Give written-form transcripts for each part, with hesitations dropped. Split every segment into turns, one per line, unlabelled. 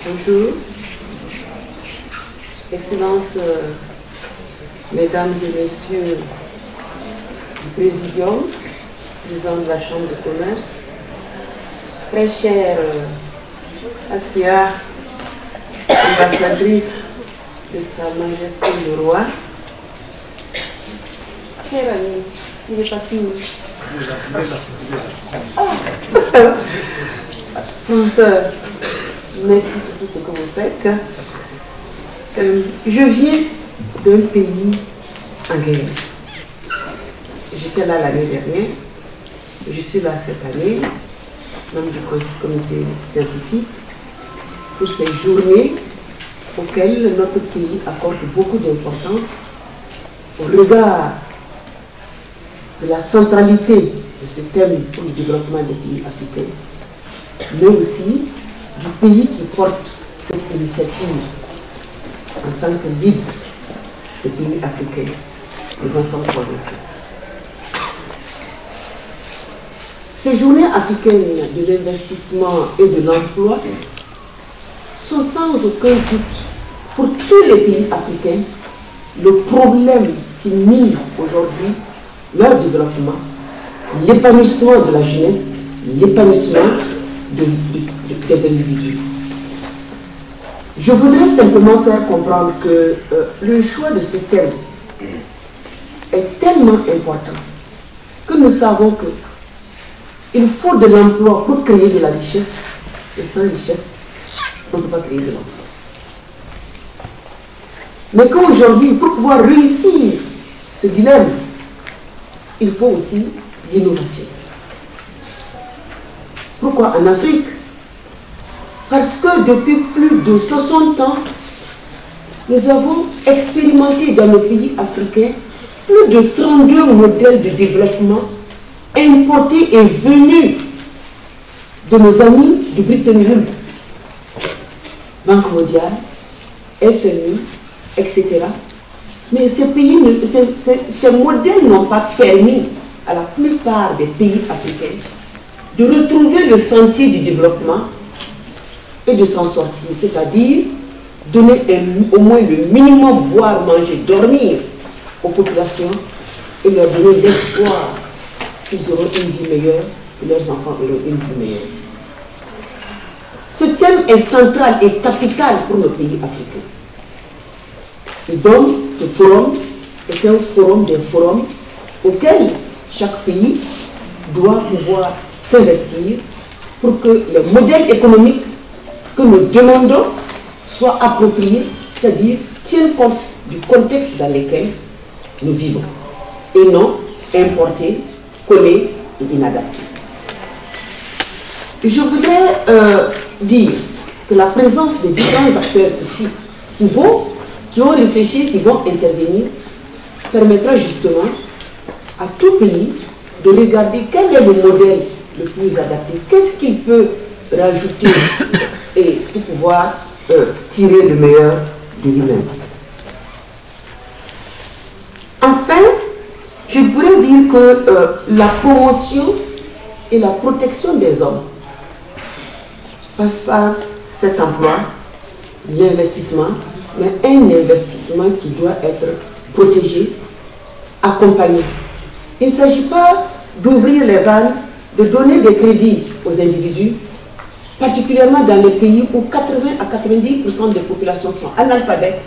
Bonjour, Excellences, Mesdames et Messieurs du Présidium, Président de la Chambre de commerce, très chère Assia, ambassadrice de Sa Majesté le Roi, chère amie, il n'est pas fini. Professeur, merci pour tout ce que vous faites. Je viens d'un pays en guerre. J'étais là l'année dernière, je suis là cette année, membre du comité scientifique, pour ces journées auxquelles notre pays accorde beaucoup d'importance au regard de la centralité de ce thème pour le développement des pays africains, mais aussi du pays qui porte cette initiative en tant que guide des pays africains. Nous en sommes convaincus. Ces journées africaines de l'investissement et de l'emploi sont sans aucun doute pour tous les pays africains le problème qui mine aujourd'hui leur développement, l'épanouissement de la jeunesse, l'épanouissement des individus. Je voudrais simplement faire comprendre que le choix de ce thème est tellement important que nous savons qu'il faut de l'emploi pour créer de la richesse, et sans richesse, on ne peut pas créer de l'emploi. Mais qu'aujourd'hui, pour pouvoir réussir ce dilemme, il faut aussi l'innovation. Pourquoi en Afrique? Parce que depuis plus de 60 ans, nous avons expérimenté dans nos pays africains plus de 32 modèles de développement importés et venus de nos amis de Bretton Woods, Banque mondiale, FMI, etc. Mais ces modèles n'ont pas permis à la plupart des pays africains de retrouver le sentier du développement et de s'en sortir, c'est-à-dire donner au moins le minimum, boire, manger, dormir aux populations et leur donner l'espoir qu'ils auront une vie meilleure, que leurs enfants auront une vie meilleure. Ce thème est central et capital pour nos pays africains. Et donc, ce forum est un forum des forums auquel chaque pays doit pouvoir s'investir pour que les modèles économiques que nous demandons soient appropriés, c'est-à-dire tiennent compte du contexte dans lequel nous vivons, et non importés, collés et inadaptés. Je voudrais dire que la présence des différents acteurs ici qui ont réfléchi, qui vont intervenir, permettra justement à tout pays de regarder quel est le modèle le plus adapté, qu'est-ce qu'il peut rajouter et pour pouvoir tirer le meilleur de lui-même. Enfin, je voudrais dire que la promotion et la protection des hommes passe par cet emploi, l'investissement, mais un investissement qui doit être protégé, accompagné. Il ne s'agit pas d'ouvrir les vannes, de donner des crédits aux individus, particulièrement dans les pays où 80 à 90% des populations sont analphabètes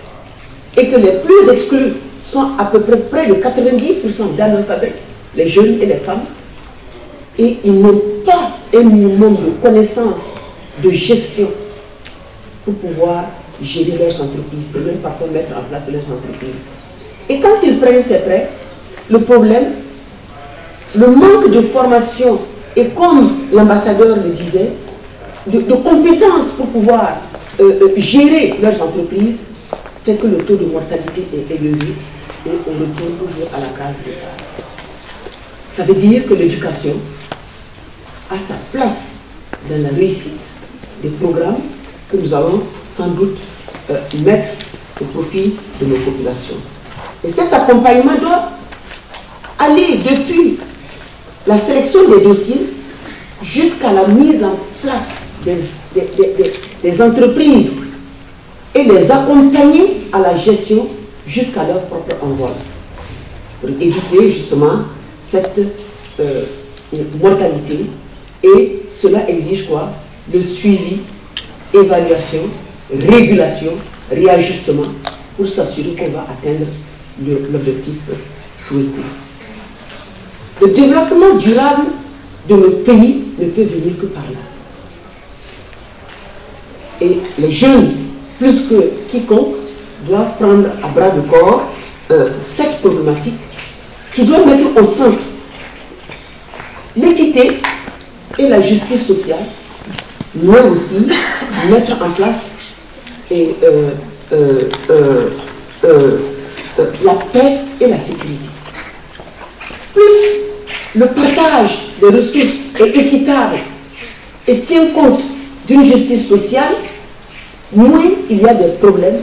et que les plus exclus sont à peu près de 90% d'analphabètes, les jeunes et les femmes, et ils n'ont pas un minimum de connaissances de gestion pour pouvoir gérer leurs entreprises et même parfois mettre en place leurs entreprises. Et quand ils prennent ces prêts, le problème, le manque de formation et comme l'ambassadeur le disait, de compétences pour pouvoir gérer leurs entreprises fait que le taux de mortalité est élevé et on retourne toujours à la case départ. Ça veut dire que l'éducation a sa place dans la réussite des programmes que nous allons sans doute mettre au profit de nos populations. Et cet accompagnement doit aller depuis la sélection des dossiers jusqu'à la mise en place des entreprises et les accompagner à la gestion jusqu'à leur propre envol, pour éviter justement cette mortalité. Et cela exige quoi? Le suivi, évaluation, régulation, réajustement, pour s'assurer qu'on va atteindre l'objectif souhaité. Le développement durable de notre pays ne peut venir que par là. Et les jeunes, plus que quiconque, doivent prendre à bras le corps cette problématique qui doit mettre au centre l'équité et la justice sociale, mais aussi mettre en place la paix et la sécurité. Plus le partage des ressources est équitable et tient compte d'une justice sociale, moins il y a des problèmes,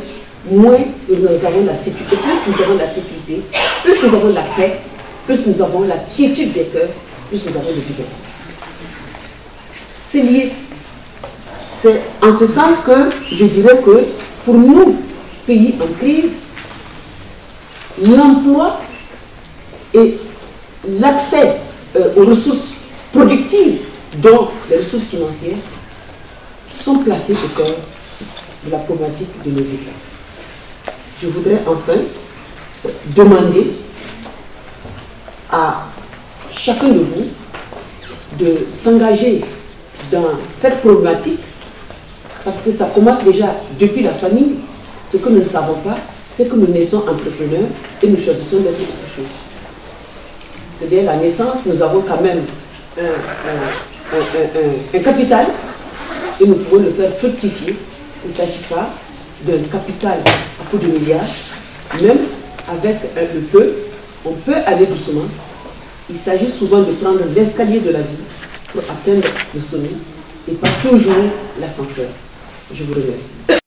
moins nous avons la sécurité. Plus nous avons la sécurité, plus nous avons la paix, plus nous avons la quiétude des cœurs, plus nous avons le vivre. C'est lié. C'est en ce sens que je dirais que pour nous, pays en crise, l'emploi et l'accès aux ressources productives, dont les ressources financières, sont placés au cœur de la problématique de nos États. Je voudrais enfin demander à chacun de vous de s'engager dans cette problématique, parce que ça commence déjà depuis la famille. Ce que nous ne savons pas, c'est que nous naissons entrepreneurs et nous choisissons d'être autre chose. C'est-à-dire, la naissance, nous avons quand même un capital et nous pouvons le faire fructifier. Il ne s'agit pas d'un capital à coup de milliards. Même avec le peu, on peut aller doucement. Il s'agit souvent de prendre l'escalier de la vie pour atteindre le sommet et pas toujours l'ascenseur. Je vous remercie.